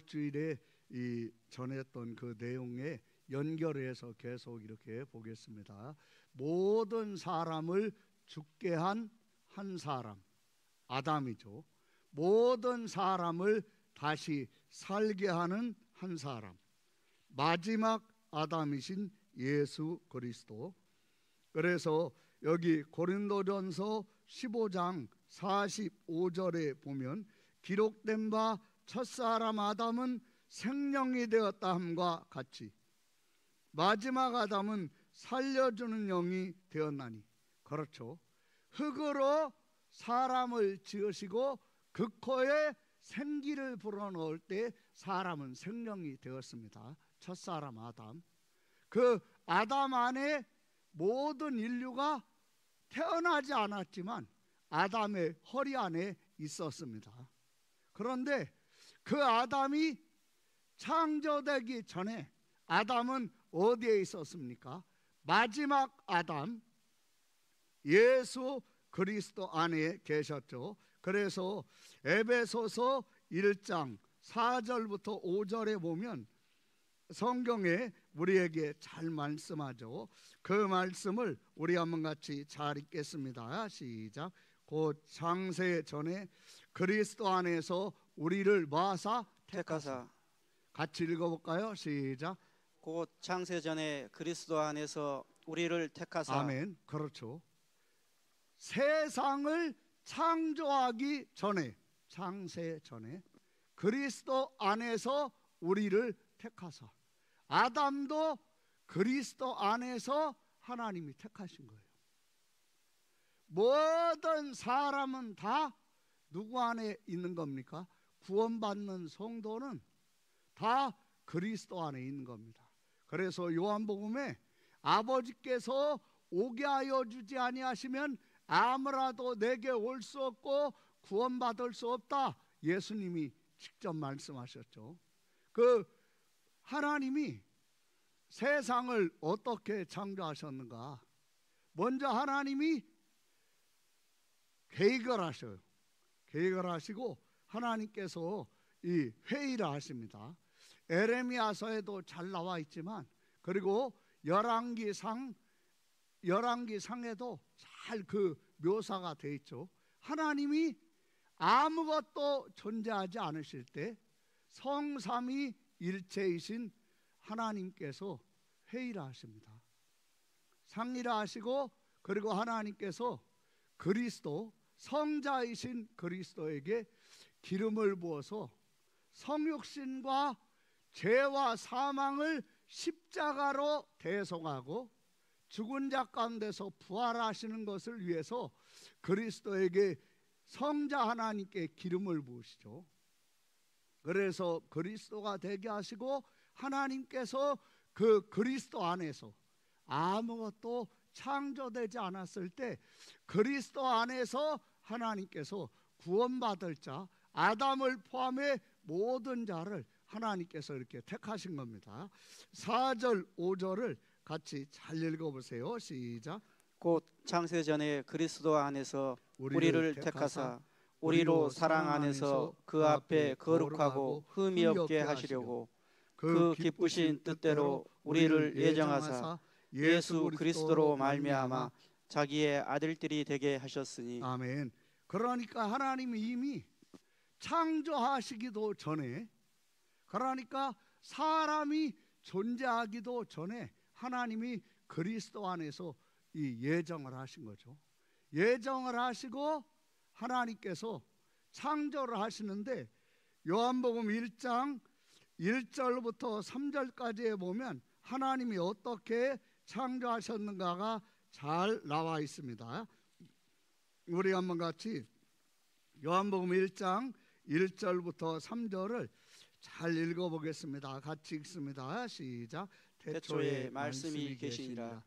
주일에 이 전했던 그 내용에 연결해서 계속 이렇게 보겠습니다. 모든 사람을 죽게 한 한 사람, 아담이죠. 모든 사람을 다시 살게 하는 한 사람, 마지막 아담이신 예수 그리스도. 그래서 여기 고린도전서 15장 45절에 보면 기록된 바 첫사람 아담은 생명이 되었다 함과 같이 마지막 아담은 살려주는 영이 되었나니. 그렇죠. 흙으로 사람을 지으시고 그 코에 생기를 불어넣을 때 사람은 생명이 되었습니다. 첫사람 아담. 그 아담 안에 모든 인류가 태어나지 않았지만 아담의 허리 안에 있었습니다. 그런데 그 아담이 창조되기 전에 아담은 어디에 있었습니까? 마지막 아담 예수 그리스도 안에 계셨죠. 그래서 에베소서 1장 4절부터 5절에 보면 성경에 우리에게 잘 말씀하죠. 그 말씀을 우리 한번 같이 잘 읽겠습니다. 시작. 곧 창세 전에 그리스도 안에서 우리를 모아사 택하사. 같이 읽어볼까요? 시작. 곧 창세 전에 그리스도 안에서 우리를 택하사. 아멘. 그렇죠. 세상을 창조하기 전에, 창세 전에 그리스도 안에서 우리를 택하사. 아담도 그리스도 안에서 하나님이 택하신 거예요. 모든 사람은 다 누구 안에 있는 겁니까? 구원받는 성도는 다 그리스도 안에 있는 겁니다. 그래서 요한복음에 아버지께서 오게 하여 주지 아니하시면 아무라도 내게 올 수 없고 구원받을 수 없다, 예수님이 직접 말씀하셨죠. 그 하나님이 세상을 어떻게 창조하셨는가? 먼저 하나님이 계획을 하셔요. 계획을 하시고 하나님께서 이 회의를 하십니다. 에레미야서에도 잘 나와 있지만, 그리고 열왕기상에도 잘 그 묘사가 돼 있죠. 하나님이 아무것도 존재하지 않으실 때 성삼위 일체이신 하나님께서 회의를 하십니다. 상의를 하시고, 그리고 하나님께서 그리스도, 성자이신 그리스도에게 기름을 부어서 성육신과 죄와 사망을 십자가로 대속하고 죽은 자 가운데서 부활하시는 것을 위해서 그리스도에게, 성자 하나님께 기름을 부으시죠. 그래서 그리스도가 되게 하시고 하나님께서 그 그리스도 안에서 아무것도 창조되지 않았을 때 그리스도 안에서 하나님께서 구원받을 자, 아담을 포함해 모든 자를 하나님께서 이렇게 택하신 겁니다. 4절 5절을 같이 잘 읽어보세요. 시작. 곧 창세 전에 그리스도 안에서 우리를 택하사 우리로 사랑 안에서 그 앞에 거룩하고 흠이 없게 하시려고 그 기쁘신 뜻대로 우리를 예정하사 예수 그리스도로 말미암아 자기의 아들들이 되게 하셨으니. 아멘. 그러니까 하나님이 이미 창조하시기도 전에, 그러니까 사람이 존재하기도 전에 하나님이 그리스도 안에서 이 예정을 하신 거죠. 예정을 하시고 하나님께서 창조를 하시는데, 요한복음 1장 1절부터 3절까지에 보면 하나님이 어떻게 창조하셨는가가 잘 나와 있습니다. 우리 한번 같이 요한복음 1장 1절부터 3절을 잘 읽어보겠습니다. 같이 읽습니다. 시작. 태초에 말씀이 계시니라.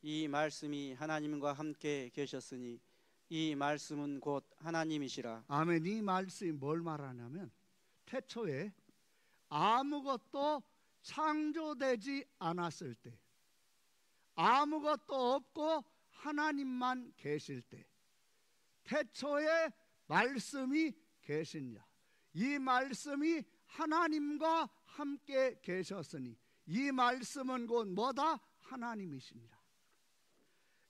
이 말씀이 하나님과 함께 계셨으니 이 말씀은 곧 하나님이시라. 아멘. 이 말씀이 뭘 말하냐면 태초에 아무것도 창조되지 않았을 때, 아무것도 없고 하나님만 계실 때, 태초에 말씀이 계신 자, 이 말씀이 하나님과 함께 계셨으니 이 말씀은 곧 뭐다? 하나님이시니라.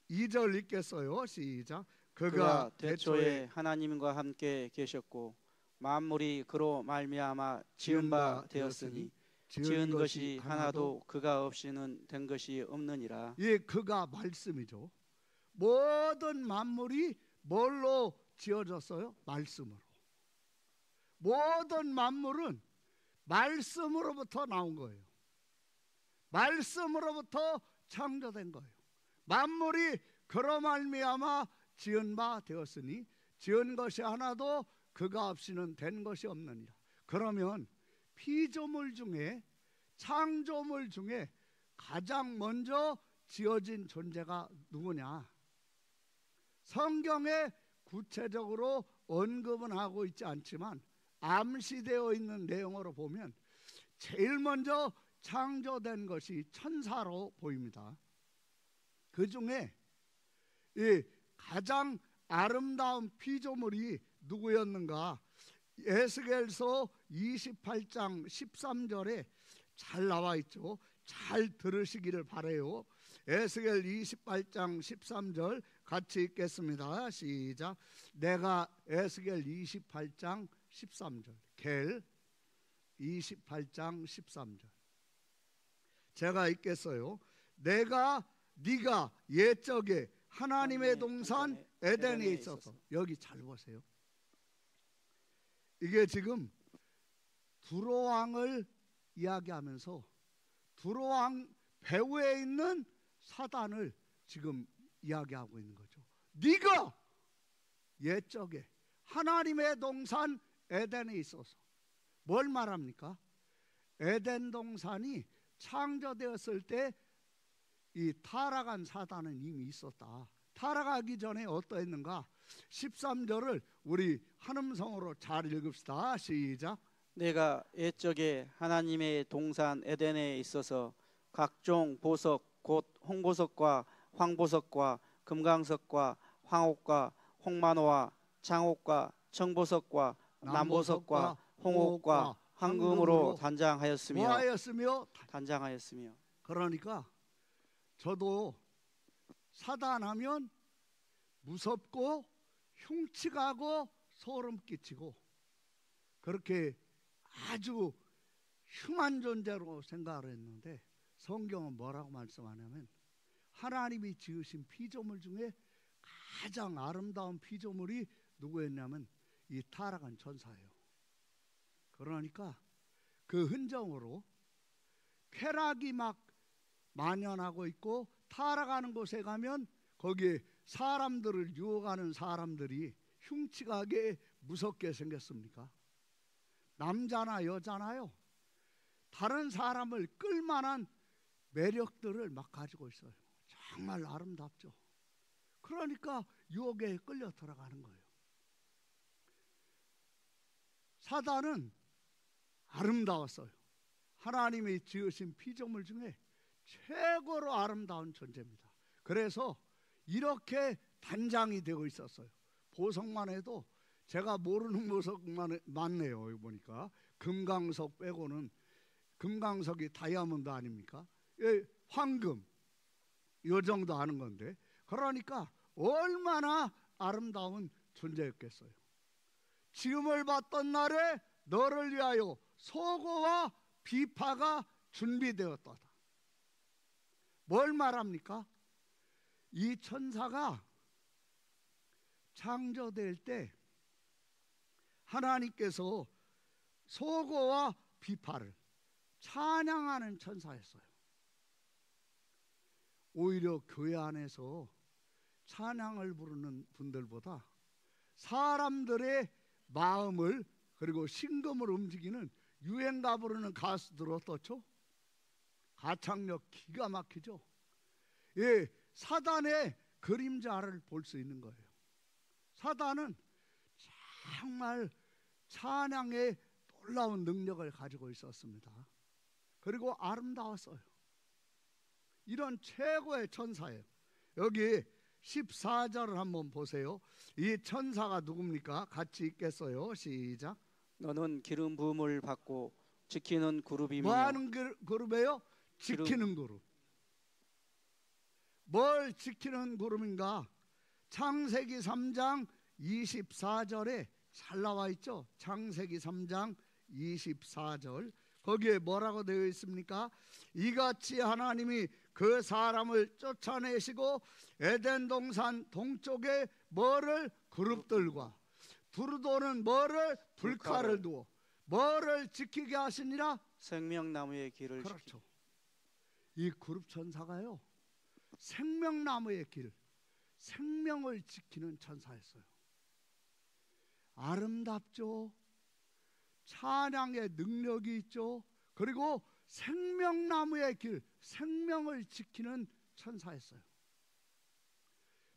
2절 읽겠어요. 시작. 그가 태초에 하나님과 함께 계셨고 만물이 그로 말미암아 지은 바 되었으니 지은 것이 하나도 그가 없이는 된 것이 없느니라. 예, 그가 말씀이죠. 모든 만물이 뭘로 지어졌어요? 말씀으로. 모든 만물은 말씀으로부터 나온 거예요. 말씀으로부터 창조된 거예요. 만물이 그로 말미암아 지은 바 되었으니 지은 것이 하나도 그가 없이는 된 것이 없느니라. 그러면 피조물 중에, 창조물 중에 가장 먼저 지어진 존재가 누구냐? 성경에 구체적으로 언급은 하고 있지 않지만 암시되어 있는 내용으로 보면 제일 먼저 창조된 것이 천사로 보입니다. 그 중에 이 가장 아름다운 피조물이 누구였는가? 에스겔서 28장 13절에 잘 나와 있죠. 잘 들으시기를 바라요. 에스겔 28장 13절 같이 읽겠습니다. 시작. 내가 에스겔 28장 13절 겔 28장 13절 제가 읽겠어요. 네가 옛적에 하나님의 동산 에덴에 있어서, 여기 잘 보세요. 이게 지금 두로왕을 이야기하면서 두로왕 배후에 있는 사단을 지금 이야기하고 있는 거죠. 네가 옛적에 하나님의 동산 에덴에 있어서, 뭘 말합니까? 에덴 동산이 창조되었을 때 이 타락한 사단은 이미 있었다. 타락하기 전에 어떠했는가? 13절을 우리 한음성으로 잘 읽읍시다. 시작. 내가 옛적에 하나님의 동산 에덴에 있어서 각종 보석 곧 홍보석과 황보석과 금강석과 황옥과 홍만호와 장옥과 청보석과 남보석과 홍옥과 황금으로 단장하였으며 뭐하였으며? 단장하였으며. 그러니까 저도 사단하면 무섭고 흉측하고 소름 끼치고 그렇게 아주 흉한 존재로 생각을 했는데 성경은 뭐라고 말씀하냐면 하나님이 지으신 피조물 중에 가장 아름다운 피조물이 누구였냐면 이 타락한 천사예요. 그러니까 그 흔적으로 쾌락이 막 만연하고 있고 타락하는 곳에 가면 거기에 사람들을 유혹하는 사람들이 흉측하게 무섭게 생겼습니까? 남자나 여자나요. 다른 사람을 끌만한 매력들을 막 가지고 있어요. 정말 아름답죠. 그러니까 유혹에 끌려 들어가는 거예요. 사단은 아름다웠어요. 하나님이 지으신 피조물 중에 최고로 아름다운 존재입니다. 그래서 이렇게 단장이 되고 있었어요. 보석만 해도 제가 모르는 보석만 많네요. 여기 보니까 금강석 빼고는, 금강석이 다이아몬드 아닙니까? 황금 이 정도 아는 건데, 그러니까 얼마나 아름다운 존재였겠어요. 지음을 받던 날에 너를 위하여 소고와 비파가 준비되었다. 뭘 말합니까? 이 천사가 창조될 때 하나님께서 소고와 비파를 찬양하는 천사였어요. 오히려 교회 안에서 찬양을 부르는 분들보다 사람들의 마음을 그리고 심금을 움직이는 유행가 부르는 가수들 어떻죠? 가창력 기가 막히죠. 예, 사단의 그림자를 볼 수 있는 거예요. 사단은 정말 찬양의 놀라운 능력을 가지고 있었습니다. 그리고 아름다웠어요. 이런 최고의 천사예요. 여기 14절을 한번 보세요. 이 천사가 누굽니까? 같이 읽겠어요. 시작. 너는 기름 부음을 받고 지키는 그룹이며. 뭐 하는 그룹이에요? 지키는 그룹. 뭘 지키는 그룹인가? 창세기 3장 24절에 잘 나와 있죠. 창세기 3장 24절 거기에 뭐라고 되어 있습니까? 이같이 하나님이 그 사람을 쫓아내시고 에덴 동산 동쪽에 뭐를? 그룹들과 두루도는 뭐를? 불칼을 두어 뭐를 지키게 하시니라? 생명나무의 길을. 그렇죠. 이 그룹 천사가요, 생명나무의 길, 생명을 지키는 천사였어요. 아름답죠. 찬양의 능력이 있죠. 그리고 생명나무의 길, 생명을 지키는 천사였어요.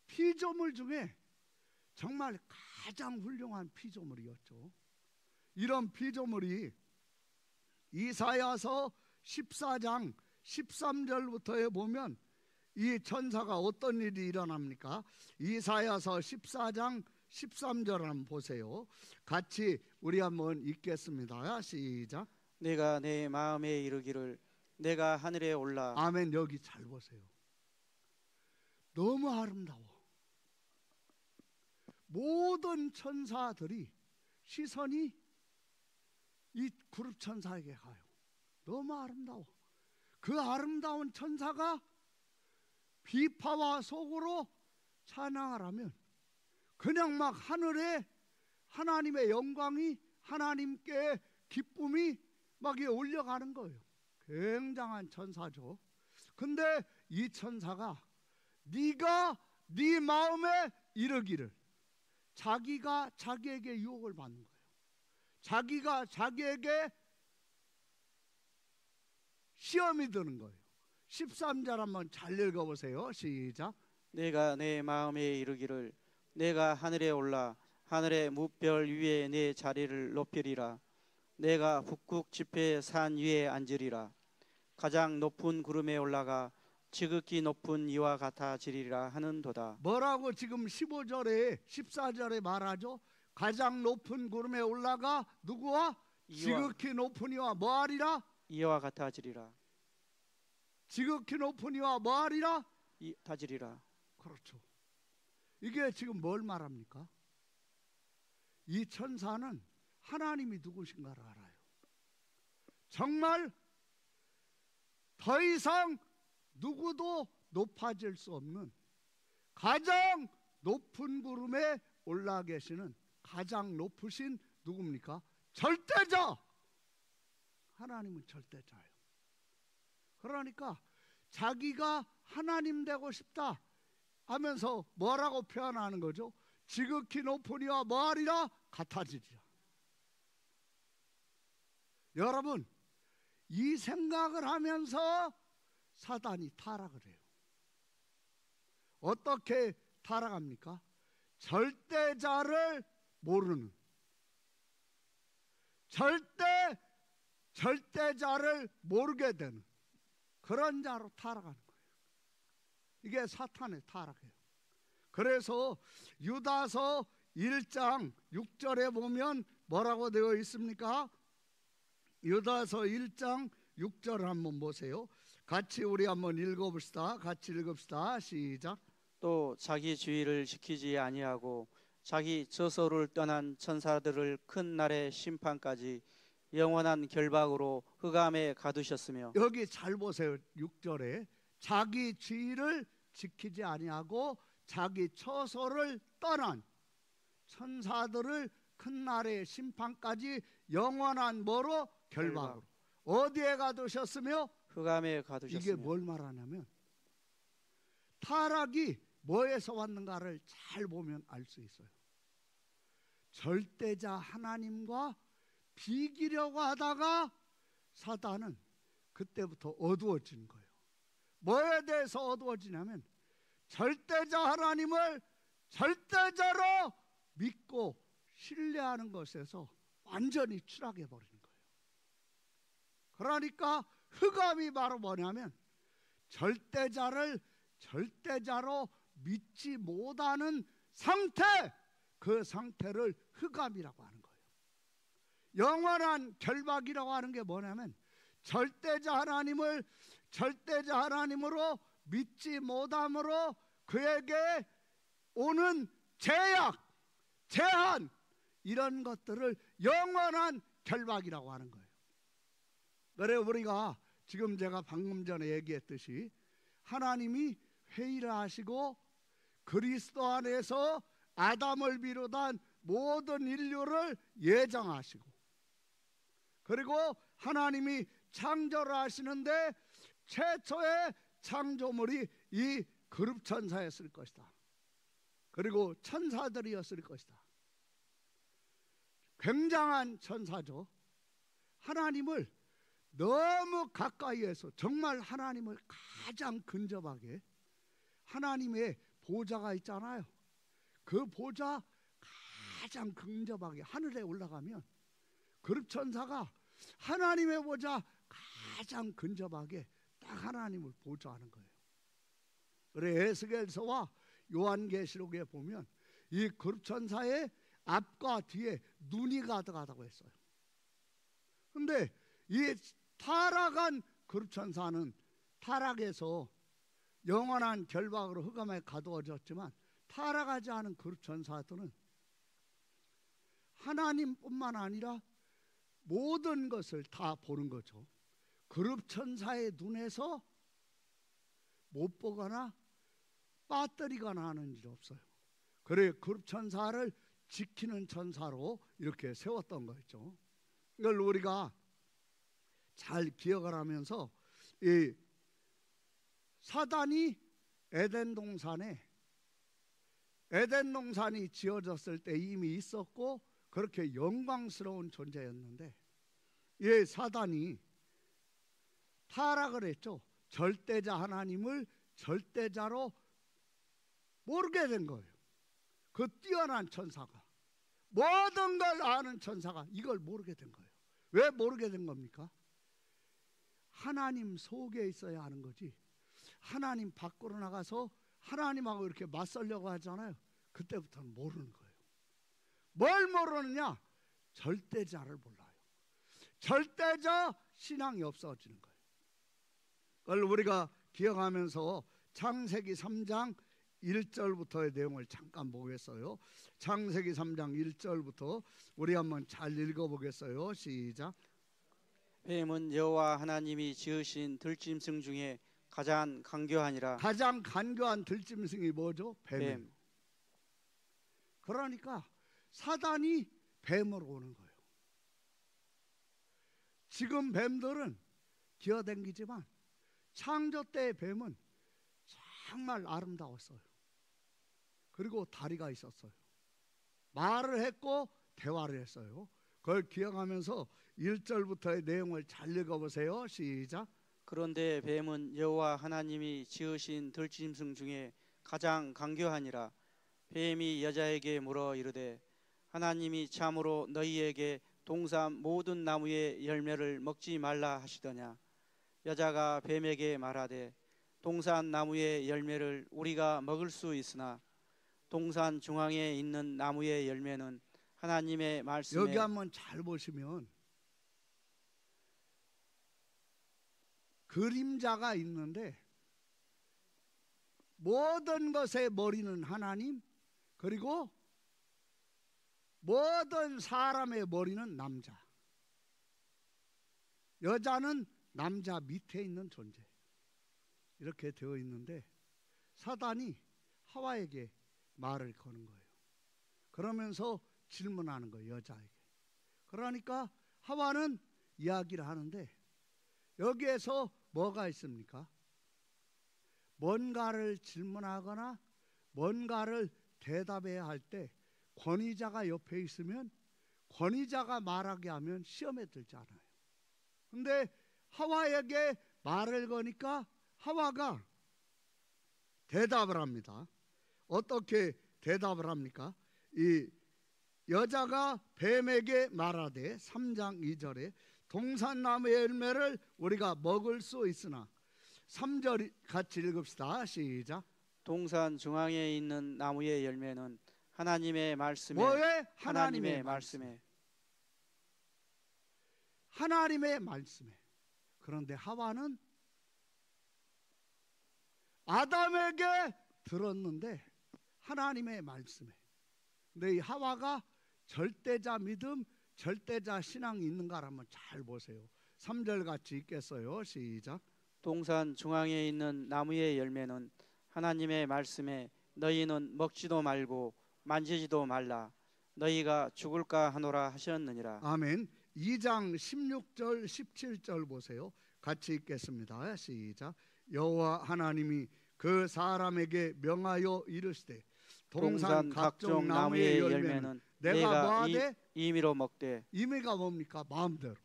피조물 중에 정말 가장 훌륭한 피조물이었죠. 이런 피조물이 이사야서 14장 13절부터에 보면 이 천사가 어떤 일이 일어납니까? 이사야서 14장 13절 한번 보세요. 같이 우리 한번 읽겠습니다. 시작. 내가 내 마음에 이르기를 내가 하늘에 올라. 아멘. 여기 잘 보세요. 너무 아름다워. 모든 천사들이 시선이 이 그룹 천사에게 가요. 너무 아름다워. 그 아름다운 천사가 비파와 속으로 찬양을 하면 그냥 막 하늘에 하나님의 영광이, 하나님께 기쁨이 막 올려가는 거예요. 굉장한 천사죠. 근데 이 천사가 네가 네 마음에 이르기를, 자기가 자기에게 유혹을 받는 거예요. 자기가 자기에게 시험이 드는 거예요. 13절 한번 잘 읽어보세요. 시작. 내가 내 마음에 이르기를 내가 하늘에 올라 하늘의 무별 위에 내 자리를 높이리라. 내가 북극 지폐 산 위에 앉으리라. 가장 높은 구름에 올라가 지극히 높은 이와 같아지리라 하는도다. 뭐라고 지금 15절에 14절에 말하죠? 가장 높은 구름에 올라가 누구와? 지극히 높은 이와 뭐하리라? 이와 같아지리라. 지극히 높은 이와 뭐하리라? 다지리라. 그렇죠. 이게 지금 뭘 말합니까? 이 천사는 하나님이 누구신가를 알아요. 정말 더 이상 누구도 높아질 수 없는 가장 높은 구름에 올라 계시는 가장 높으신 누굽니까? 절대자. 하나님은 절대자예요. 그러니까 자기가 하나님 되고 싶다 하면서 뭐라고 표현하는 거죠? 지극히 높은 이와 뭐하리라? 같아지리라. 여러분, 이 생각을 하면서 사단이 타락을 해요. 어떻게 타락합니까? 절대자를 모르는, 절대자를 모르게 되는 그런 자로 타락하는 거예요. 이게 사탄의 타락이에요. 그래서 유다서 1장 6절에 보면 뭐라고 되어 있습니까? 유다서 1장 6절 한번 보세요. 같이 우리 한번 읽어봅시다. 같이 읽읍시다. 시작. 또 자기 주의를 지키지 아니하고 자기 저소를 떠난 천사들을 큰 날의 심판까지 영원한 결박으로 흑암에 가두셨으며. 여기 잘 보세요. 6절에 자기 주의를 지키지 아니하고 자기 처소를 떠난 천사들을 큰 날의 심판까지 영원한 뭐로? 결박으로. 어디에 가두셨으며? 흑암에 가두셨으며. 이게 뭘 말하냐면 타락이 뭐에서 왔는가를 잘 보면 알 수 있어요. 절대자 하나님과 비기려고 하다가 사단은 그때부터 어두워지는 거예요. 뭐에 대해서 어두워지냐면 절대자 하나님을 절대자로 믿고 신뢰하는 것에서 완전히 추락해 버리는 거예요. 그러니까 흑암이 바로 뭐냐면 절대자를 절대자로 믿지 못하는 상태, 그 상태를 흑암이라고 하는 거예요. 영원한 결박이라고 하는 게 뭐냐면 절대자 하나님으로 믿지 못함으로 그에게 오는 제약, 제한, 이런 것들을 영원한 결박이라고 하는 거예요. 그래 우리가 지금 제가 방금 전에 얘기했듯이 하나님이 회의를 하시고 그리스도 안에서 아담을 비롯한 모든 인류를 예정하시고, 그리고 하나님이 창조를 하시는데 최초의 창조물이 이 그룹천사였을 것이다. 그리고 천사들이었을 것이다. 굉장한 천사죠. 하나님을 너무 가까이에서, 정말 하나님을 가장 근접하게, 하나님의 보좌가 있잖아요. 그 보좌 가장 근접하게 하늘에 올라가면 그룹천사가 하나님의 보좌 가장 근접하게 딱 하나님을 보좌하는 거예요. 그래 에스겔서와 요한계시록에 보면 이 그룹천사의 앞과 뒤에 눈이 가득하다고 했어요. 근데 이 타락한 그룹천사는 타락해서 영원한 결박으로 흑암에 가두어졌지만, 타락하지 않은 그룹천사들은 하나님뿐만 아니라 모든 것을 다 보는 거죠. 그룹천사의 눈에서 못 보거나 빠뜨리거나 하는 일 없어요. 그래 그룹천사를 지키는 천사로 이렇게 세웠던 거였죠. 이걸 우리가 잘 기억을 하면서, 이 사단이 에덴 동산이 지어졌을 때 이미 있었고 그렇게 영광스러운 존재였는데, 이 사단이 타락을 했죠. 절대자 하나님을 절대자로 모르게 된 거예요. 그 뛰어난 천사가, 모든 걸 아는 천사가 이걸 모르게 된 거예요. 왜 모르게 된 겁니까? 하나님 속에 있어야 하는 거지, 하나님 밖으로 나가서 하나님하고 이렇게 맞서려고 하잖아요. 그때부터는 모르는 거예요. 뭘 모르느냐? 절대자를 몰라요. 절대자 신앙이 없어지는 거예요. 그걸 우리가 기억하면서 창세기 3장 1절부터의 내용을 잠깐 보겠어요. 창세기 3장 1절부터 우리 한번 잘 읽어보겠어요. 시작. 뱀은 여호와 하나님이 지으신 들짐승 중에 가장 간교하니라. 가장 간교한 들짐승이 뭐죠? 뱀. 그러니까 사단이 뱀으로 오는 거예요. 지금 뱀들은 기어다니지만 창조 때의 뱀은 정말 아름다웠어요. 그리고 다리가 있었어요. 말을 했고 대화를 했어요. 그걸 기억하면서 1절부터의 내용을 잘 읽어보세요. 시작. 그런데 뱀은 여호와 하나님이 지으신 들짐승 중에 가장 간교하니라. 뱀이 여자에게 물어 이르되 하나님이 참으로 너희에게 동산 모든 나무의 열매를 먹지 말라 하시더냐. 여자가 뱀에게 말하되 동산 나무의 열매를 우리가 먹을 수 있으나 동산 중앙에 있는 나무의 열매는 하나님의 말씀에. 여기 한번 잘 보시면 그림자가 있는데 모든 것의 머리는 하나님, 그리고 모든 사람의 머리는 남자. 여자는 남자 밑에 있는 존재. 이렇게 되어 있는데 사단이 하와에게 말을 거는 거예요. 그러면서 질문하는 거예요, 여자에게. 그러니까 하와는 이야기를 하는데 여기에서 뭐가 있습니까? 뭔가를 질문하거나 뭔가를 대답해야 할 때 권위자가 옆에 있으면 권위자가 말하게 하면 시험에 들지 않아요. 근데 하와에게 말을 거니까 하와가 대답을 합니다. 어떻게 대답을 합니까? 이 여자가 뱀에게 말하되 3장 2절에 동산나무의 열매를 우리가 먹을 수 있으나, 3절 같이 읽읍시다. 시작. 동산 중앙에 있는 나무의 열매는 하나님의 말씀에. 뭐에? 하나님의 말씀에. 하나님의 말씀에. 그런데 하와는 아담에게 들었는데 하나님의 말씀에. 근데 이 하와가 절대자 믿음, 절대자 신앙이 있는가라면 잘 보세요. 3절 같이 읽겠어요. 시작. 동산 중앙에 있는 나무의 열매는 하나님의 말씀에 너희는 먹지도 말고 만지지도 말라. 너희가 죽을까 하노라 하셨느니라. 아멘. 2장 16절 17절 보세요. 같이 읽겠습니다. 시작. 여호와 하나님이 그 사람에게 명하여 이르시되 동산 각종 나무의 열매는 내가 뭐하되 임의로 먹되. 임의가 뭡니까? 마음대로.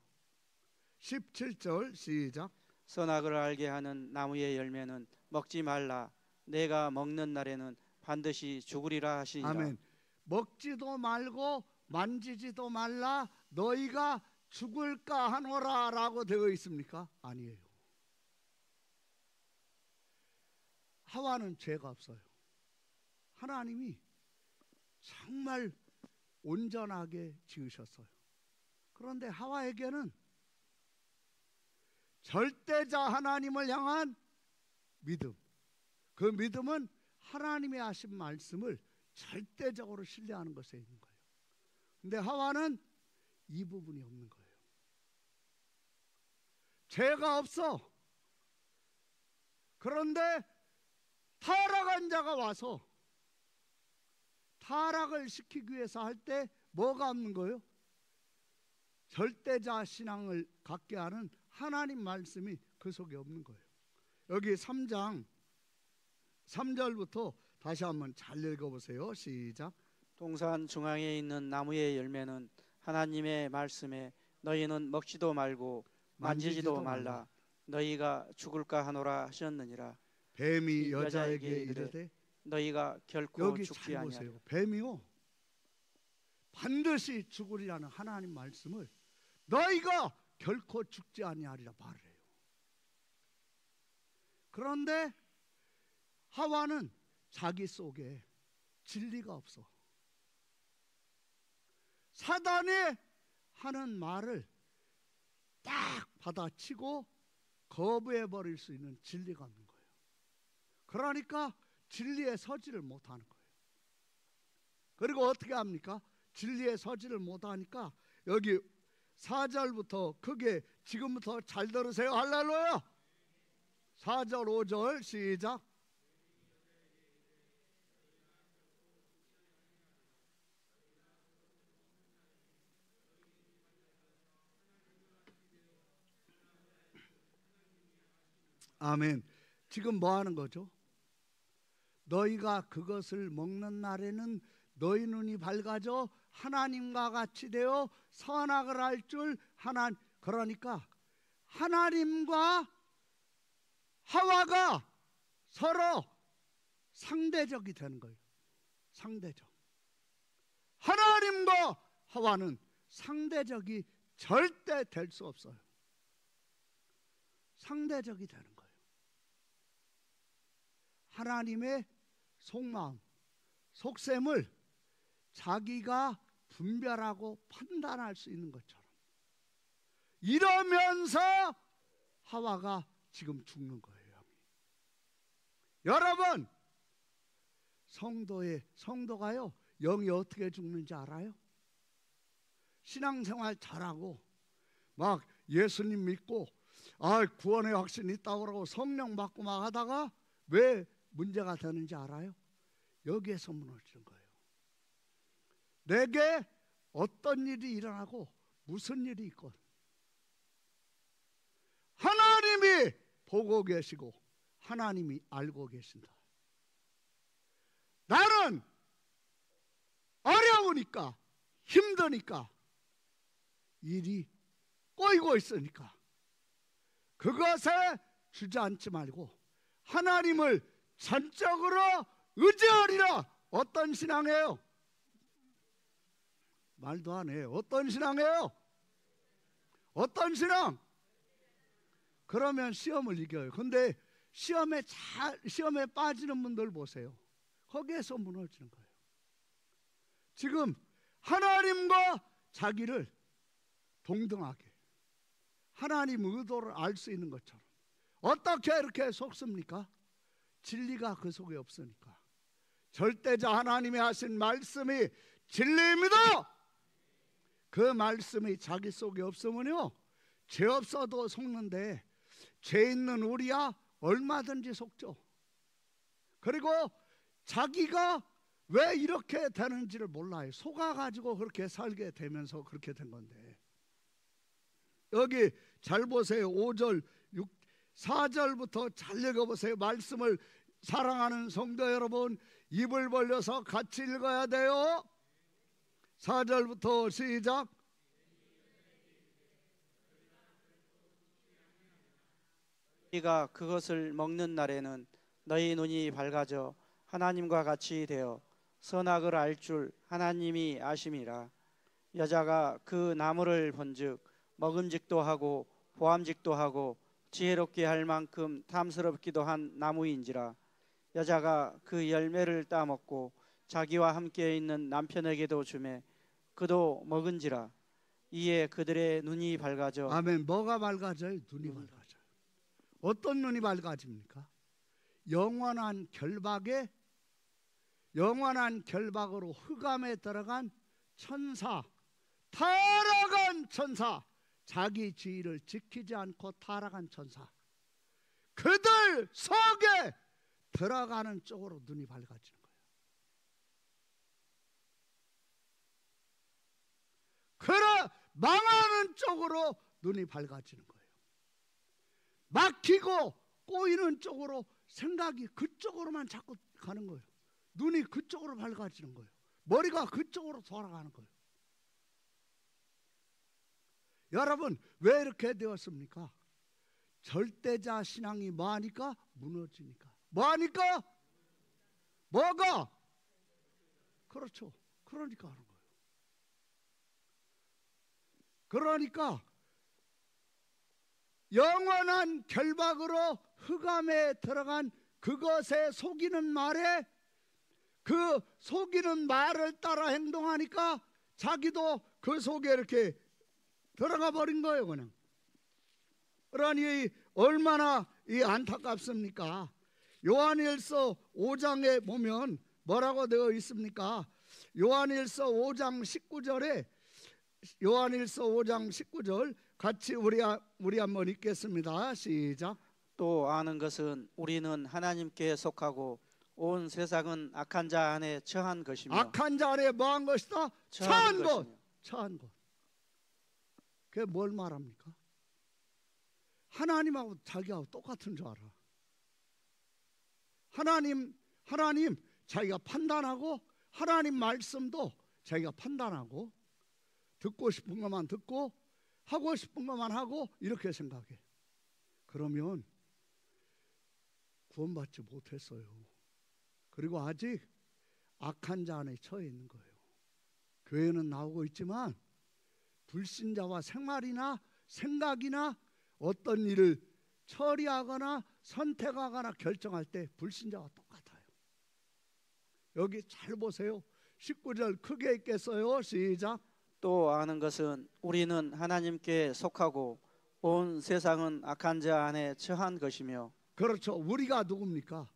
17절 시작. 선악을 알게 하는 나무의 열매는 먹지 말라. 내가 먹는 날에는 반드시 죽으리라 하시니라. 아멘. 먹지도 말고 만지지도 말라. 너희가 죽을까 하노라 라고 되어 있습니까? 아니에요. 하와는 죄가 없어요. 하나님이 정말 온전하게 지으셨어요. 그런데 하와에게는 절대자 하나님을 향한 믿음, 그 믿음은 하나님이 하신 말씀을 절대적으로 신뢰하는 것에 있는 거예요. 근데 하와는 이 부분이 없는 거예요. 죄가 없어. 그런데 타락한 자가 와서 타락을 시키기 위해서 할 때 뭐가 없는 거예요? 절대자 신앙을 갖게 하는 하나님 말씀이 그 속에 없는 거예요. 여기 3장 3절부터 다시 한번 잘 읽어보세요. 시작. 동산 중앙에 있는 나무의 열매는 하나님의 말씀에 너희는 먹지도 말고 만지지도 말라. 너희가 죽을까 하노라 하셨느니라. 뱀이 여자에게 이르되 너희가 결코 여기 죽지 잘 아니하리라. 보세요. 뱀이요 반드시 죽으리라는 하나님 말씀을 너희가 결코 죽지 아니하리라 말을 해요. 그런데 하와는 자기 속에 진리가 없어. 사단이 하는 말을 딱 받아치고 거부해 버릴 수 있는 진리가 없는 거예요. 그러니까 진리에 서지를 못하는 거예요. 그리고 어떻게 합니까? 진리에 서지를 못하니까 여기 4절부터 크게 지금부터 잘 들으세요. 할렐루야. 4절 5절 시작. 아멘. 지금 뭐 하는 거죠? 너희가 그것을 먹는 날에는 너희 눈이 밝아져 하나님과 같이 되어 선악을 알 줄 하나님. 그러니까 하나님과 하와가 서로 상대적이 되는 거예요. 상대적. 하나님과 하와는 상대적이 절대 될 수 없어요. 상대적이 되는 거예요. 하나님의 속마음, 속셈을 자기가 분별하고 판단할 수 있는 것처럼 이러면서 하와가 지금 죽는 거예요. 여러분, 성도가요 영이 어떻게 죽는지 알아요? 신앙생활 잘하고 막 예수님 믿고 구원의 확신이 있다고 그러고 성령 받고 막 하다가 왜 문제가 되는지 알아요? 여기에서 무너지는 거예요. 내게 어떤 일이 일어나고 무슨 일이 있건 하나님이 보고 계시고 하나님이 알고 계신다. 나는 어려우니까 힘드니까 일이 꼬이고 있으니까 그것에 주저앉지 말고 하나님을 전적으로 의지하리라. 어떤 신앙이에요? 말도 안 해요. 어떤 신앙이에요? 어떤 신앙? 그러면 시험을 이겨요. 근데 시험에 빠지는 분들 보세요. 거기에서 무너지는 거예요. 지금 하나님과 자기를 동등하게 하나님 의도를 알 수 있는 것처럼 어떻게 이렇게 속습니까? 진리가 그 속에 없으니까. 절대자 하나님이 하신 말씀이 진리입니다. 그 말씀이 자기 속에 없으면요, 죄 없어도 속는데 죄 있는 우리야 얼마든지 속죠. 그리고 자기가 왜 이렇게 되는지를 몰라요. 속아가지고 그렇게 살게 되면서 그렇게 된 건데, 여기 잘 보세요. 5절 4절부터 잘 읽어보세요. 말씀을 사랑하는 성도 여러분, 입을 벌려서 같이 읽어야 돼요. 4절부터 시작. 너희가 그것을 먹는 날에는 너희 눈이 밝아져 하나님과 같이 되어 선악을 알 줄 하나님이 아심이라. 여자가 그 나무를 본즉 먹음직도 하고 보암직도 하고 지혜롭게 할 만큼 탐스럽기도 한 나무인지라. 여자가 그 열매를 따먹고 자기와 함께 있는 남편에게도 주매 그도 먹은지라. 이에 그들의 눈이 밝아져. 아멘. 뭐가 밝아져요? 눈이 밝아져요. 어떤 눈이 밝아집니까? 영원한 결박으로 흑암에 들어간 천사, 타락한 천사, 자기 지위를 지키지 않고 타락한 천사, 그들 속에 들어가는 쪽으로 눈이 밝아지는 거예요. 그래 망하는 쪽으로 눈이 밝아지는 거예요. 막히고 꼬이는 쪽으로 생각이 그쪽으로만 자꾸 가는 거예요. 눈이 그쪽으로 밝아지는 거예요. 머리가 그쪽으로 돌아가는 거예요. 여러분, 왜 이렇게 되었습니까? 절대자 신앙이 뭐하니까? 무너지니까. 뭐하니까? 뭐가? 그렇죠. 그러니까 하는 거예요. 그러니까 영원한 결박으로 흑암에 들어간 그것에 속이는 말에, 그 속이는 말을 따라 행동하니까 자기도 그 속에 이렇게 들어가 버린 거예요. 그냥. 그러니 얼마나 이 안타깝습니까? 요한일서 5장에 보면 뭐라고 되어 있습니까? 요한일서 5장 19절에, 요한일서 5장 19절 같이 우리 한번 읽겠습니다. 시작. 또 아는 것은 우리는 하나님께 속하고 온 세상은 악한 자 안에 처한 것이며. 악한 자 안에 뭐한 것이다? 처한 것. 처한 것. 그게 뭘 말합니까? 하나님하고 자기하고 똑같은 줄 알아. 하나님 자기가 판단하고, 하나님 말씀도 자기가 판단하고, 듣고 싶은 것만 듣고 하고 싶은 것만 하고 이렇게 생각해. 그러면 구원받지 못했어요. 그리고 아직 악한 자 안에 처해 있는 거예요. 교회는 나오고 있지만 불신자와 생활이나 생각이나 어떤 일을 처리하거나 선택하거나 결정할 때 불신자와 똑같아요. 여기 잘 보세요. 19절 크게 읽겠어요. 시작. 또 아는 것은 우리는 하나님께 속하고 온 세상은 악한 자 안에 처한 것이며. 그렇죠. 우리가 누굽니까?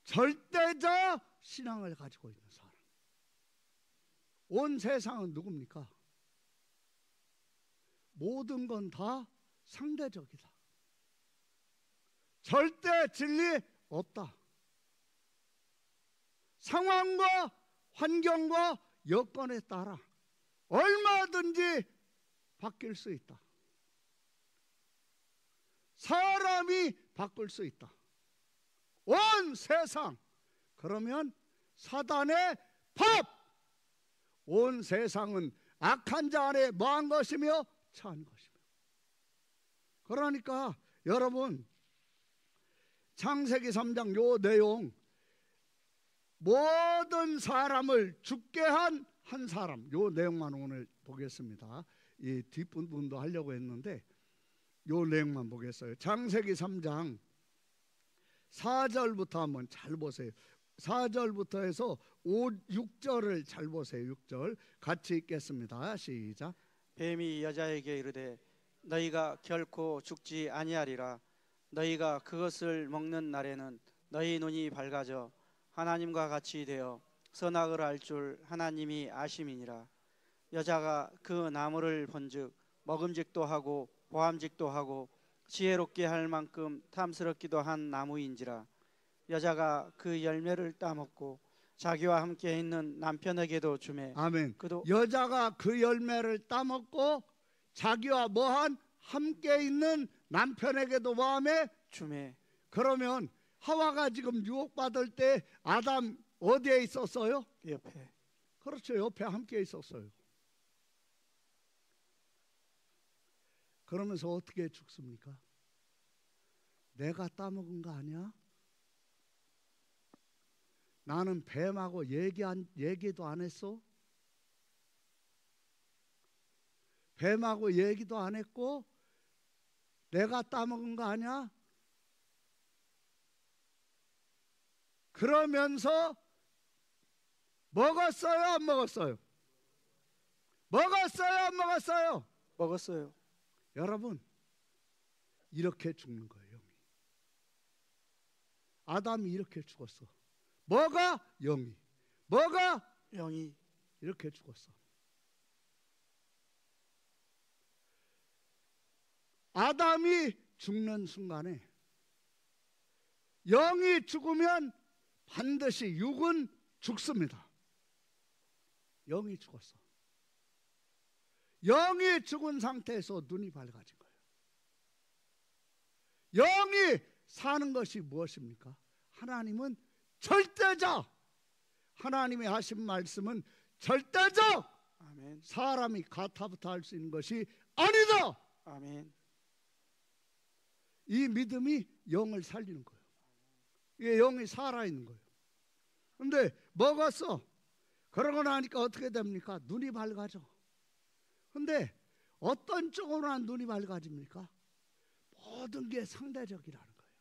절대자 신앙을 가지고 있는 사람. 온 세상은 누굽니까? 모든 건 다 상대적이다. 절대 진리 없다. 상황과 환경과 여건에 따라 얼마든지 바뀔 수 있다. 사람이 바꿀 수 있다. 온 세상. 그러면 사단의 법. 온 세상은 악한 자 안에 뭐한 것이며 처한 것이며. 그러니까 여러분, 창세기 3장 요 내용, 모든 사람을 죽게 한 한 사람, 요 내용만 오늘 보겠습니다. 이 뒷부분도 하려고 했는데 요 내용만 보겠어요. 창세기 3장 4절부터 한번 잘 보세요. 4절부터 해서 6절을 잘 보세요. 6절 같이 읽겠습니다. 시작. 뱀이 여자에게 이르되 너희가 결코 죽지 아니하리라. 너희가 그것을 먹는 날에는 너희 눈이 밝아져 하나님과 같이 되어 선악을 알 줄 하나님이 아심이니라. 여자가 그 나무를 본즉 먹음직도 하고 보암직도 하고 지혜롭게 할 만큼 탐스럽기도 한 나무인지라. 여자가 그 열매를 따먹고 자기와 함께 있는 남편에게도 주매. 아멘. 여자가 그 열매를 따먹고 자기와 뭐한 함께 있는 남편에게도 뭐하매? 주매. 그러면 하와가 지금 유혹받을 때 아담 어디에 있었어요? 옆에. 그렇죠. 옆에 함께 있었어요. 그러면서 어떻게 죽습니까? 내가 따먹은 거 아니야? 나는 뱀하고 얘기도 안 했어? 뱀하고 얘기도 안 했고 내가 따먹은 거 아니야? 그러면서 먹었어요? 안 먹었어요? 먹었어요? 안 먹었어요? 먹었어요. 여러분, 이렇게 죽는 거예요. 영이. 아담이 이렇게 죽었어. 뭐가? 영이. 뭐가? 영이. 이렇게 죽었어. 아담이 죽는 순간에 영이 죽으면 반드시 육은 죽습니다. 영이 죽었어. 영이 죽은 상태에서 눈이 밝아진 거예요. 영이 사는 것이 무엇입니까? 하나님은 절대적. 하나님이 하신 말씀은 절대적. 아멘. 사람이 가타부터 할 수 있는 것이 아니다. 아멘. 이 믿음이 영을 살리는 거예요. 이게 영이 살아있는 거예요. 근데 먹었어. 그러고 나니까 어떻게 됩니까? 눈이 밝아져. 근데 어떤 쪽으로만 눈이 밝아집니까? 모든 게 상대적이라는 거예요.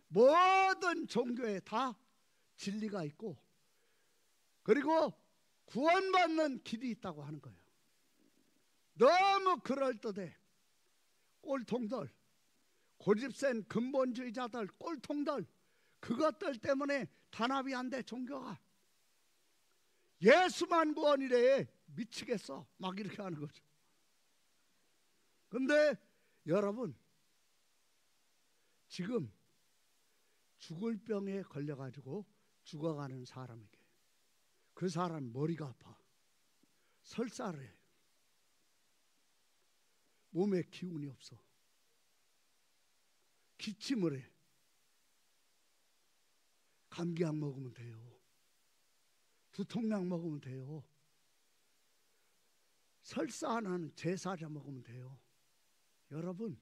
모든 종교에 다 진리가 있고 그리고 구원받는 길이 있다고 하는 거예요. 너무 그럴듯해. 꼴통들, 고집센 근본주의자들, 꼴통들, 그것들 때문에 단합이 안 돼. 종교가 예수만 구원이래. 미치겠어. 막 이렇게 하는 거죠. 근데 여러분, 지금 죽을 병에 걸려가지고 죽어가는 사람에게 그 사람 머리가 아파. 설사를 해. 몸에 기운이 없어. 기침을 해. 감기약 먹으면 돼요. 두통약 먹으면 돼요. 설사 하나는 제사제 먹으면 돼요. 여러분,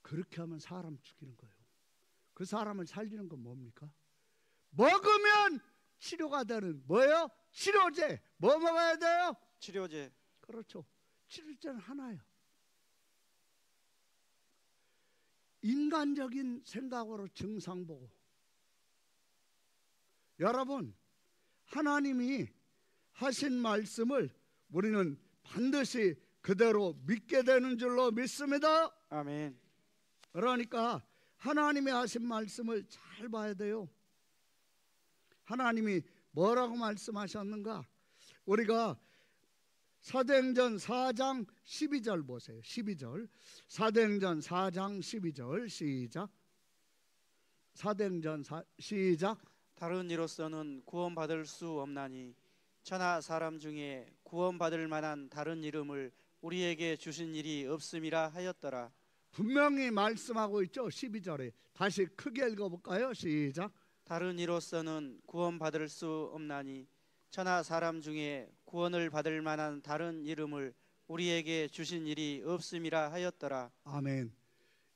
그렇게 하면 사람 죽이는 거예요. 그 사람을 살리는 건 뭡니까? 먹으면 치료가 되는 뭐예요? 치료제. 뭐 먹어야 돼요? 치료제. 그렇죠. 치료제는 하나예요. 인간적인 생각으로 증상 보고. 여러분, 하나님이 하신 말씀을 우리는 반드시 그대로 믿게 되는 줄로 믿습니다. 아멘. 그러니까 하나님이 하신 말씀을 잘 봐야 돼요. 하나님이 뭐라고 말씀하셨는가? 우리가 사도행전 4장 12절 보세요. 12절. 사도행전 4장 12절 시작. 사도행전 시작. 다른 이로서는 구원받을 수 없나니 천하 사람 중에 구원받을 만한 다른 이름을 우리에게 주신 일이 없음이라 하였더라. 분명히 말씀하고 있죠. 12절에 다시 크게 읽어볼까요? 시작. 다른 이로서는 구원받을 수 없나니 천하 사람 중에 구원을 받을 만한 다른 이름을 우리에게 주신 일이 없음이라 하였더라. 아멘.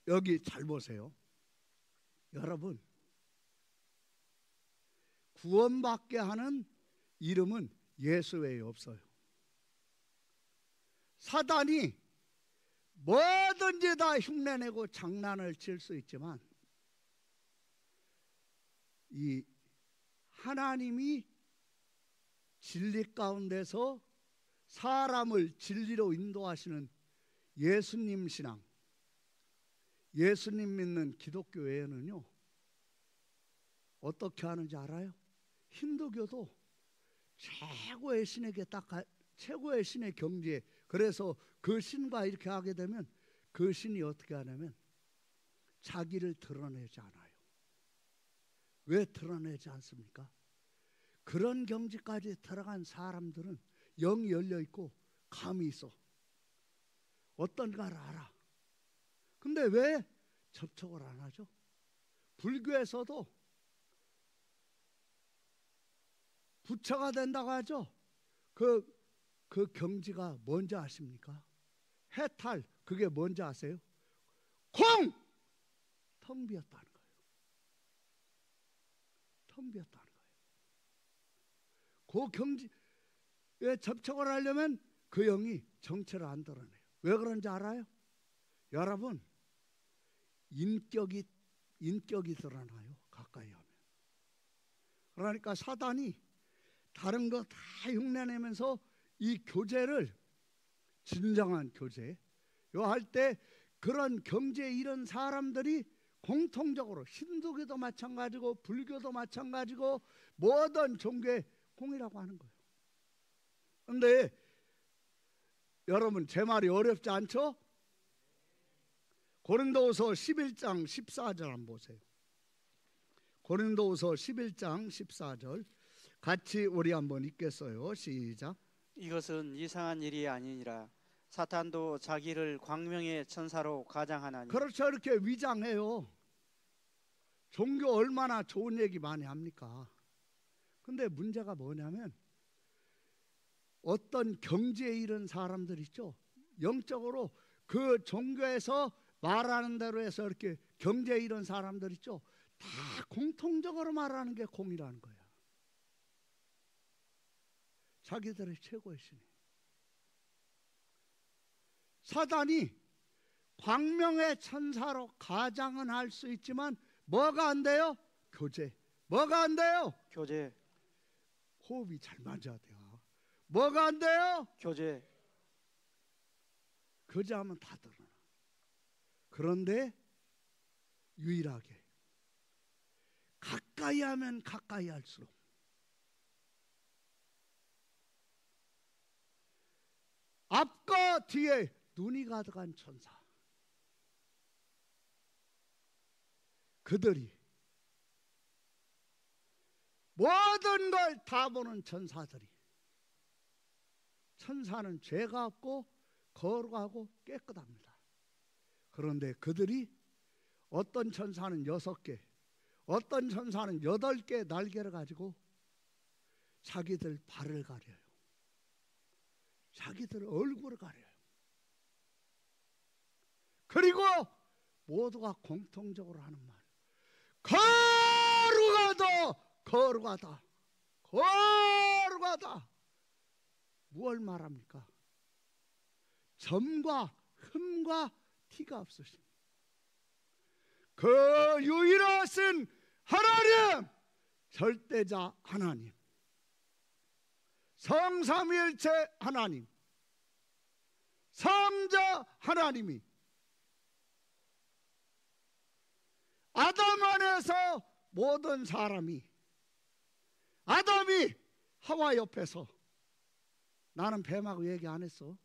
여기 잘 보세요. 여러분, 구원받게 하는 이름은 예수 외에 없어요. 사단이 뭐든지 다 흉내내고 장난을 칠 수 있지만 이 하나님이 진리 가운데서 사람을 진리로 인도하시는 예수님 신앙, 예수님 믿는 기독교회는요 어떻게 하는지 알아요? 힌두교도 최고의 신에게 최고의 신의 경지에, 그래서 그 신과 이렇게 하게 되면 그 신이 어떻게 하냐면 자기를 드러내지 않아요. 왜 드러내지 않습니까? 그런 경지까지 들어간 사람들은 영이 열려 있고 감이 있어. 어떤가를 알아. 근데 왜 접촉을 안 하죠? 불교에서도 부처가 된다고 하죠. 그 경지가 뭔지 아십니까? 해탈, 그게 뭔지 아세요? 콩! 텅 비었다는 거예요. 텅 비었다는 거예요. 그 경지에 접촉을 하려면 그 영이 정체를 안 드러내요. 왜 그런지 알아요? 여러분, 인격이 드러나요. 가까이 하면. 그러니까 사단이 다른 거 다 흉내내면서 이 교제를, 진정한 교제 요 할 때 그런 경지에 이런 사람들이 공통적으로, 힌두교도 마찬가지고 불교도 마찬가지고 모든 종교의 공이라고 하는 거예요. 그런데 여러분, 제 말이 어렵지 않죠? 고린도후서 11장 14절 한번 보세요. 고린도후서 11장 14절 같이 우리 한번 읽겠어요. 시작. 이것은 이상한 일이 아니니라. 사탄도 자기를 광명의 천사로 가장하나니. 그렇죠. 이렇게 위장해요. 종교 얼마나 좋은 얘기 많이 합니까? 근데 문제가 뭐냐면 어떤 경지에 이른 사람들 있죠. 영적으로 그 종교에서 말하는 대로 해서 이렇게 경지에 이른 사람들 있죠. 다 공통적으로 말하는 게 공이라는 거야. 자기들의 최고의 신이. 사단이 광명의 천사로 가장은 할 수 있지만 뭐가 안 돼요? 교제. 뭐가 안 돼요? 교제. 호흡이 잘 맞아야 돼요. 뭐가 안 돼요? 교제. 교제하면 다 드러나. 그런데 유일하게 가까이 하면 가까이 할수록 앞과 뒤에 눈이 가득한 천사, 그들이 모든 걸 다 보는 천사들이, 천사는 죄가 없고 거룩하고 깨끗합니다. 그런데 그들이 어떤 천사는 6개, 어떤 천사는 8개 날개를 가지고 자기들 발을 가려요. 자기들 얼굴을 가려요. 그리고 모두가 공통적으로 하는 말, 거룩하다, 거룩하다, 거룩하다. 무엇을 말합니까? 점과 흠과 티가 없으신 그 유일하신 하나님, 절대자 하나님, 성삼위일체 하나님, 성자 하나님이 아담 안에서 모든 사람이, 아담이 하와 옆에서, 나는 뱀하고 얘기 안 했어.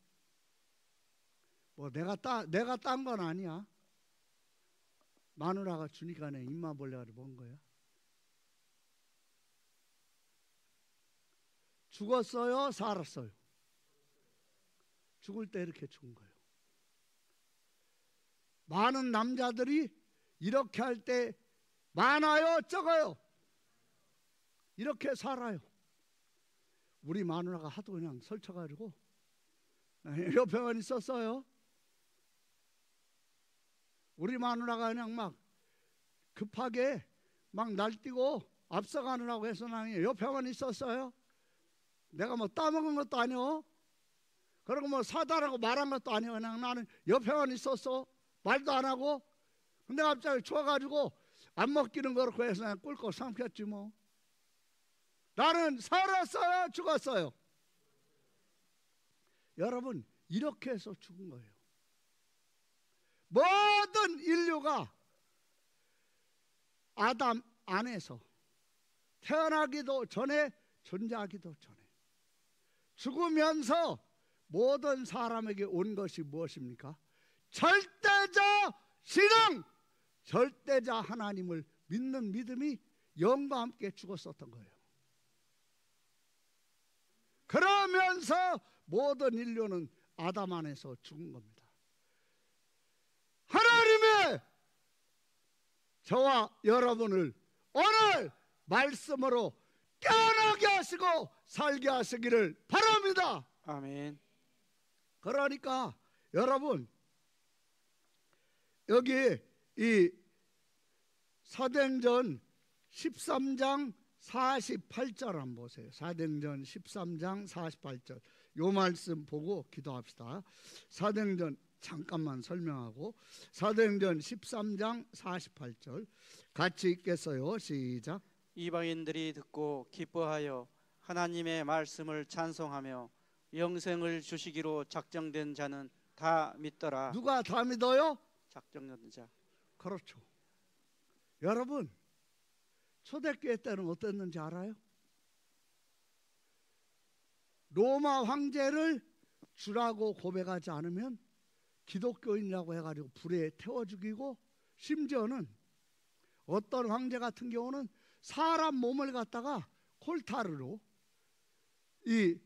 뭐 내가 딴 건 아니야. 마누라가 주니까 내 입만 벌려가지고 본 거야. 죽었어요? 살았어요? 죽을 때 이렇게 죽은 거예요. 많은 남자들이 이렇게 할 때 많아요? 적어요? 이렇게 살아요. 우리 마누라가 하도 그냥 설쳐가지고 옆에만 있었어요. 우리 마누라가 그냥 막 급하게 막 날뛰고 앞서가느라고 해서 난 옆에만 있었어요. 내가 뭐 따먹은 것도 아니오. 그리고 뭐 사다라고 말한 것도 아니오. 그냥 나는 옆에만 있었어. 말도 안 하고. 근데 갑자기 좋아가지고 안 먹기는 그렇고 해서 그냥 꿀꺽 삼켰지 뭐. 나는 살았어요? 죽었어요? 여러분, 이렇게 해서 죽은 거예요. 모든 인류가 아담 안에서 태어나기도 전에 존재하기도 전에 죽으면서 모든 사람에게 온 것이 무엇입니까? 절대자 신앙, 절대자 하나님을 믿는 믿음이 영과 함께 죽었었던 거예요. 그러면서 모든 인류는 아담 안에서 죽은 겁니다. 하나님의 저와 여러분을 오늘 말씀으로 깨어나게 하시고 살게 하시기를 바랍니다. 아멘. 그러니까 여러분 여기 이 사도행전 13장 48절 한번 보세요. 사도행전 13장 48절 요 말씀 보고 기도합시다. 사도행전 잠깐만 설명하고 사도행전 13장 48절 같이 읽겠어요. 시작. 이방인들이 듣고 기뻐하여 하나님의 말씀을 찬송하며 영생을 주시기로 작정된 자는 다 믿더라. 누가 다 믿어요? 작정된 자. 그렇죠. 여러분 초대교회 때는 어땠는지 알아요? 로마 황제를 주라고 고백하지 않으면 기독교인이라고 해가지고 불에 태워 죽이고, 심지어는 어떤 황제 같은 경우는 사람 몸을 갖다가 콜타르로, 이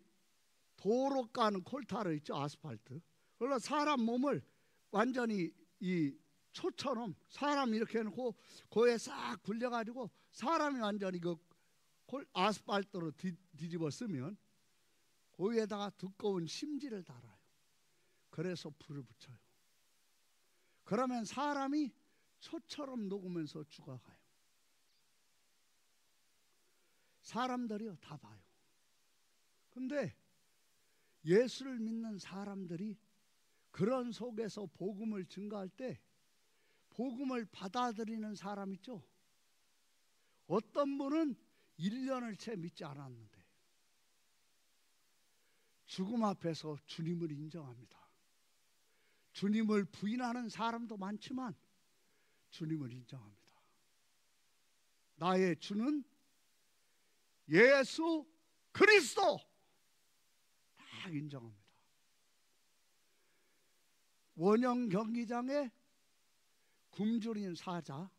도로 까는 콜타르 있죠, 아스팔트, 그걸로 사람 몸을 완전히 이 초처럼 사람 이렇게 해놓고 거기에 싹 굴려가지고 사람이 완전히 그 아스팔트로 뒤집어 쓰면 거기에다가 두꺼운 심지를 달아요. 그래서 불을 붙여요. 그러면 사람이 초처럼 녹으면서 죽어가요. 사람들이요 다 봐요. 근데 예수를 믿는 사람들이 그런 속에서 복음을 증거할 때 복음을 받아들이는 사람 있죠. 어떤 분은 1년을 채 믿지 않았는데 죽음 앞에서 주님을 인정합니다. 주님을 부인하는 사람도 많지만 주님을 인정합니다. 나의 주는 예수 그리스도, 다 인정합니다. 원형 경기장에 굶주린 사자,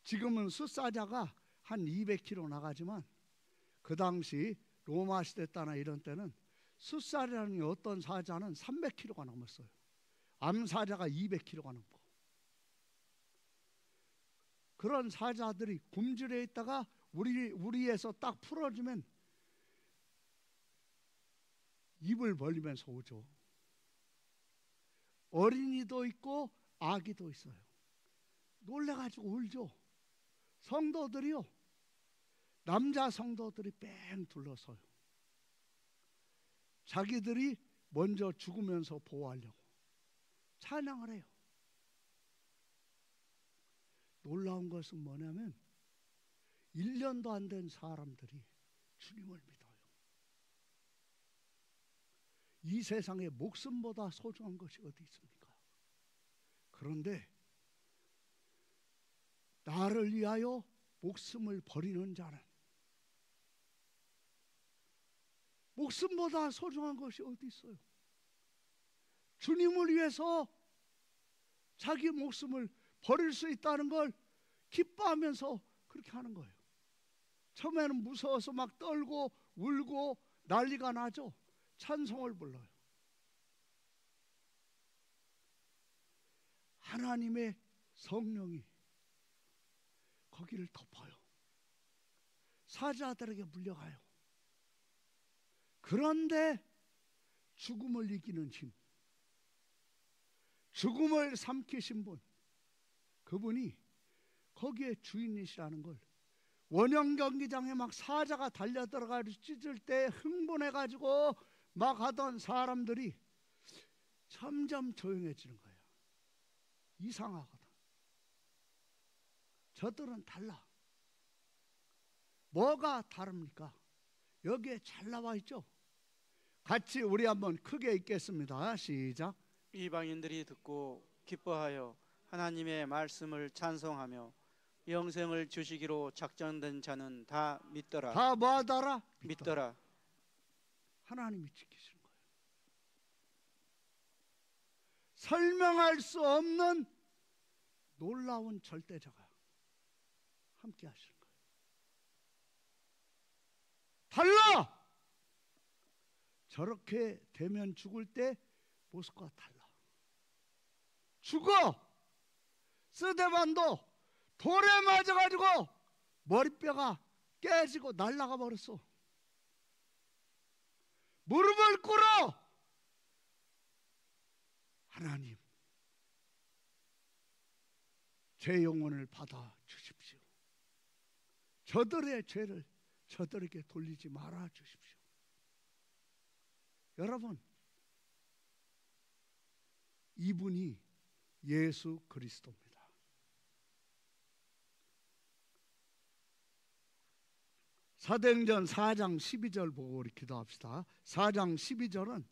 지금은 숫사자가 한 200km 나가지만 그 당시 로마 시대 때나 이런 때는 숫사자는 어떤 사자는 300km가 넘었어요. 암사자가 200km가 넘고, 그런 사자들이 굶주려 있다가 우리에서 딱 풀어주면 입을 벌리면서 오죠. 어린이도 있고 아기도 있어요. 놀래가지고 울죠. 성도들이요, 남자 성도들이 뺑 둘러서요. 자기들이 먼저 죽으면서 보호하려고 찬양을 해요. 놀라운 것은 뭐냐면 1년도 안 된 사람들이 주님을 믿어요. 이 세상에 목숨보다 소중한 것이 어디 있습니까? 그런데 나를 위하여 목숨을 버리는 자는, 목숨보다 소중한 것이 어디 있어요? 주님을 위해서 자기 목숨을 버릴 수 있다는 걸 기뻐하면서 그렇게 하는 거예요. 처음에는 무서워서 막 떨고 울고 난리가 나죠. 찬송을 불러요. 하나님의 성령이 거기를 덮어요. 사자들에게 물려가요. 그런데 죽음을 이기는 힘, 죽음을 삼키신 분, 그분이 거기에 주인이시라는 걸, 원형 경기장에 막 사자가 달려들어가지고 찢을 때 흥분해가지고 막 하던 사람들이 점점 조용해지는 거예요. 이상하거든. 저들은 달라. 뭐가 다릅니까? 여기에 잘 나와 있죠. 같이 우리 한번 크게 읽겠습니다. 시작. 이방인들이 듣고 기뻐하여 하나님의 말씀을 찬송하며 영생을 주시기로 작정된 자는 다 믿더라. 다 뭐하더라? 믿더라. 하나님이 지키시는 거예요. 설명할 수 없는 놀라운 절대자가 함께 하시는 거예요. 달라! 저렇게 되면 죽을 때 모습과 달라. 죽어! 스데반도 돌에 맞아가지고 머리뼈가 깨지고 날아가 버렸어. 무릎을 꿇어! 하나님, 제 영혼을 받아 주십시오. 저들의 죄를 저들에게 돌리지 말아 주십시오. 여러분, 이분이 예수 그리스도입니다. 사도행전 4장 12절 보고 우리 기도합시다. 4장 12절은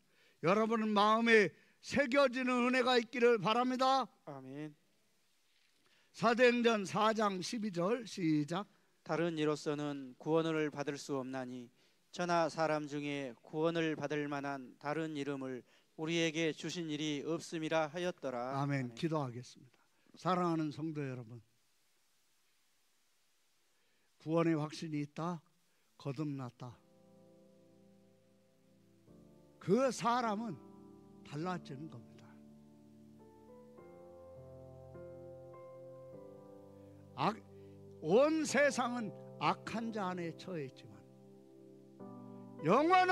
여러분 마음에 새겨지는 은혜가 있기를 바랍니다. 아멘. 사도행전 4장 12절 시작. 다른 이로서는 구원을 받을 수 없나니 저나 사람 중에 구원을 받을 만한 다른 이름을 우리에게 주신 일이 없음이라 하였더라. 아멘. 아멘. 기도하겠습니다. 사랑하는 성도 여러분, 구원의 확신이 있다, 거듭났다. 그 사람은 달라지는 겁니다. 온 세상은 악한 자 안에 처해 있지만 영원한